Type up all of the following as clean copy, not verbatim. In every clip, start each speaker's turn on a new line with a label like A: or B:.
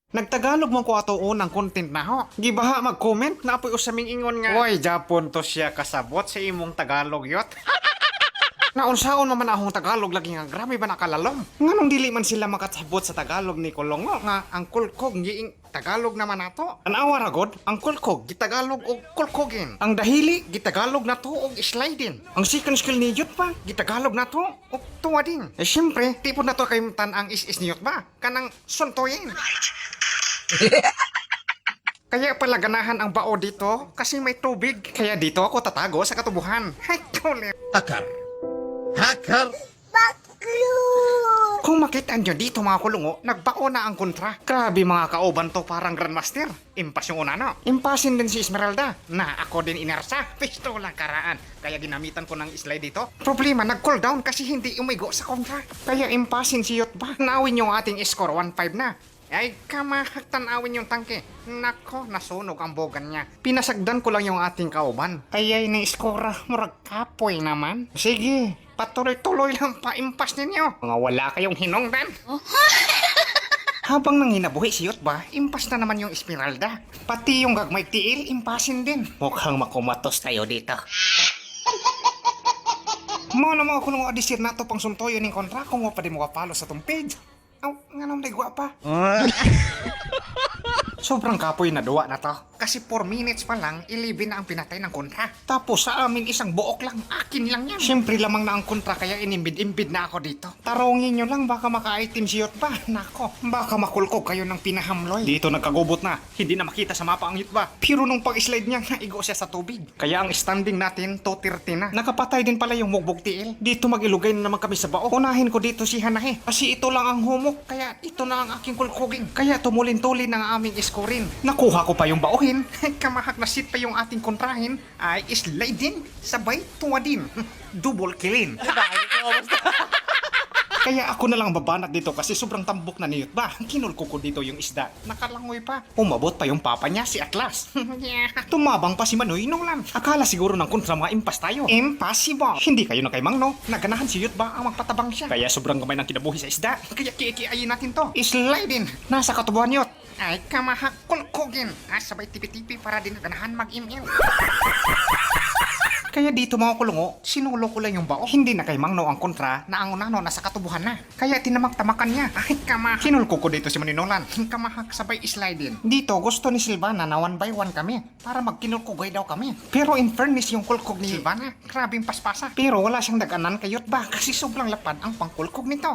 A: Nagtagalog mo ko ato unang content na ho. Gibaha mag-comment na apoy usaming ingon nga. Oy, Japon to siya kasabot sa imong Tagalog yot. Naunsaon naman ahong Tagalog lagi nga grabe ba nakalalom. Nganong dili man sila makasabot sa Tagalog ni Kolongo nga ang kulkog giing Tagalog naman nato. Anawa ra god, ang kulkog gitagalog og kulkogin. Ang dahili gitagalog nato og sliding. Ang second skill ni Yot pa gitagalog nato og tuwadin. Eh syempre, tipon nato kay tan ang is ni Yot ba kanang suntoyin. Kaya pala ganahan ang bao dito kasi may tubig. Kaya dito ako tatago sa katubuhan. Hay kulit.
B: Hacker. Hacker.
A: Kung makita nyo dito mga kulungo, nagbao na ang kontra. Grabe mga kauban to parang Grandmaster. Impas yung una no. Impasin din si Esmeralda. Na ako din inersa. Pistola karaan. Kaya ginamitan ko ng slide dito. Problema, nag-cool down kasi hindi umigo sa kontra. Kaya impasin si Yotba. Naawin yung ating score 1-5 na. Ay, kamahagtanawin yung tangke. Nako, nasunog ang bogan niya. Pinasagdan ko lang yung ating kauban. Kaya ini-skora, murag kapoy naman. Sige, patuloy-tuloy lang paimpas ninyo. Mga wala kayong hinongdan. Habang nanginabuhi si Yotba, impas na naman yung Esmeralda. Pati yung gagmay tiil, impasin din. Mukhang makumatos tayo dito. Mo na mga kulong adisir na to pang suntoyo ng kontra kung mo pa di mo kapalo sa tong page. Aw, nga nang ligwa pa. Sobrang kapoy na duwa na to. Kasi 4 minutes pa lang, 11 na ang pinatay ng kontra. Tapos sa amin isang buok lang, akin lang yan. Siyempre lamang na ang kontra kaya inimbid-imbid na ako dito. Tarongin nyo lang, baka maka-item si Yotba. Nako, baka makulkog kayo ng pinahamloy. Dito nagkagubot na, hindi na makita sa mapa ang Yotba. Pero nung pag-slide niya, naigo siya sa tubig. Kaya ang standing natin, 230 na. Nakapatay din pala yung mugbog tiil. Dito mag-ilugay na naman kami sa bao. Unahin ko dito si Hanahe. Kasi ito lang ang humok, kaya ito na ang aking kulkogin. Kaya tumulin-tulin ang aming scorin. Nakuha ko pa yung bauhin. Kamahak na sit pa yung ating kontrahin. Ay sliding, sabay tuwadin. Double killin. Kaya ako na lang babanat dito kasi sobrang tambok na niyot ba. Kinulko ko dito yung isda. Nakalangoy pa. Umabot pa yung papa niya si Atlas. Tumabang pa si Manoy Nolan. Akala siguro ng kontra mga impas tayo. Impossible. Hindi kayo na kay Mangno. Naganahan si Yot ba ang magpatabang siya. Kaya sobrang gamay ng kinabuhi sa isda. Kaya kikiayin natin to. Sliding. Nasa katubuhan Yot. Ay kamahak kulkogin. Sabay tipi-tipi para din naganahan mag-email. Kaya dito mga kulungo, sinulo ko lang yung bao. Hindi na kay Mangno ang kontra na ang unano nasa katubuhan na. Kaya tinamak-tamakan niya. Ay kamahak. Kinulko ko dito si Maninolan. Kamahak sabay sliding. Dito gusto ni Silvana na 1 by 1 kami. Para magkinulkugay daw kami. Pero in fairness yung kulkog ni Silvana, grabing paspasa. Pero wala siyang daganan kayot ba kasi sobrang lapad ang pangkulkog nito.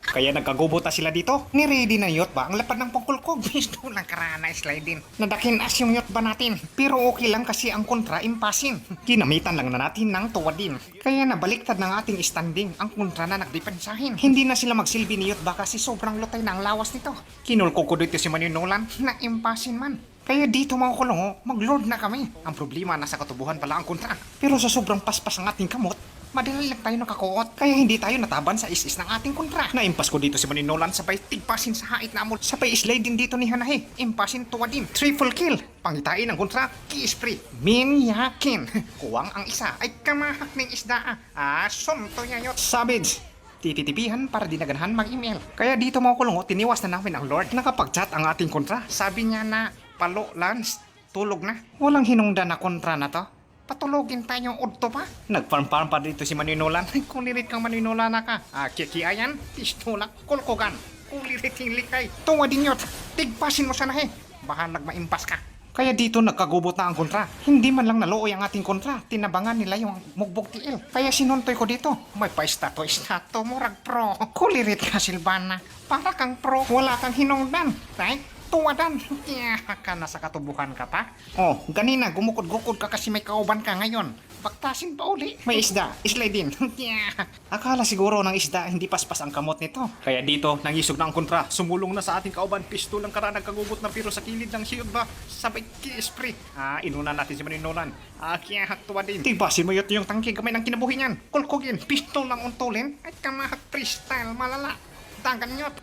A: Kaya nagkagubot na sila dito. Ni-ready na Yot ba ang lapad ng pangkulkog? Gusto lang karana sliding. Nadakin as yung Yot ba natin? Pero okay lang kasi ang kontra impasin. Ginamitan lang na natin ng tuwadin. Kaya nabaliktad ng ating standing ang kontra na nagdepensahin. Hindi na sila magsilbi ni Yot ba kasi sobrang lutay na ang lawas nito. Kinulko ko dito si Maninolan na impasin man. Kaya dito mga kulungo, mag-lord na kami. Ang problema nasa katubuhan pala ang kontra. Pero sa sobrang paspas ang ating kamot, madali lang tayo nakakuot. Kaya hindi tayo nataban sa is-is ng ating kontra. Naimpas ko dito si Maninolan sabay tigpasin sa hait na amol. Sabay slide din dito ni Hanahe. Impasin tuwadin. Triple kill. Pangitain ang kontra. Key-spree. Minyakin. Kuwang ang isa ay kamahak ng isda. Sunto niya Yot. Savage. Tititipihan para dinaganahan mag-email. Kaya dito mga kulungo, tiniwas na namin ang Lord. Nakapag-chat ang ating kontra. Sabi niya na, Palo, Lance, tulog na. Walang hinungdan na kontra na to. Patulogin tayong udto pa. Nagfarm-farm pa dito si Maninolan. Kung lirit kang Maninolan na ka. Kikiayan, pistola, kulkogan. Kung lirit yung likay. Tuwadin Yot. Tigpasin mo sana Baka nagmaimpas ka. Kaya dito nagkagubot na ang kontra. Hindi man lang naluoy ang ating kontra. Tinabangan nila yung mugbog tiil. Kaya sinuntoy ko dito. May pa-stato murag pro. Kulirit ka Silvana. Para kang pro. Wala kang hinungdan. Right? Tuwadan. Ka na sa katubuhan ka pa. Oh, ganina gumukod-gukod ka kasi may kauban ka ngayon. Baktasin pa uli. May isda. Slide din. Akala siguro ng isda hindi paspas ang kamot nito. Kaya dito, nangisog na ang kontra. Sumulong na sa ating kauban. Pistolang kara nagkagugot na pero sa kilid ng shield ba? Sabay ki-spray. Inuna natin si Maninolan. Kaya haktuwa din. Tibasin mo Yot yung tangke gamay ng kinabuhi niyan. Kulkogin. Pistol lang untulin. At kamahak freestyle malala. Tagan Yot.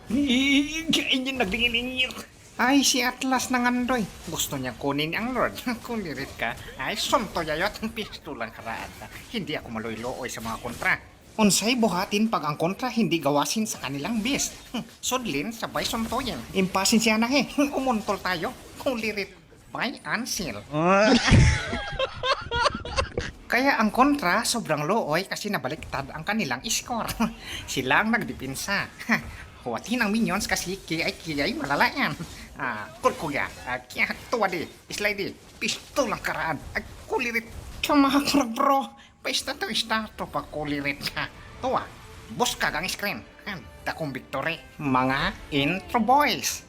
A: Ganyan nagdingin-ingir. Ay, si Atlas ng Andoy. Gusto niya kunin ang Lord. Kung lirit ka, ay sunto yayot ang pistulang karaan. Hindi ako maluy-looy sa mga kontra. Unsay buhatin pag ang kontra hindi gawasin sa kanilang best. Sudlin sabay suntoyin. Impasin siya na umuntol tayo. Kulirit by Ansel. Kaya ang kontra sobrang looy kasi nabaliktad ang kanilang score. Sila ang nagdepensa. Huwatin ang minions kasi kiyay malalayan. Kulkuya, kaya tuwa di, slide di, pistol ang karaan. Kulirit, kamahakurag bro. Paista to pa kulirit ka. Tuwa, boss ka gang screen. Dakong victory. Mga intro boys.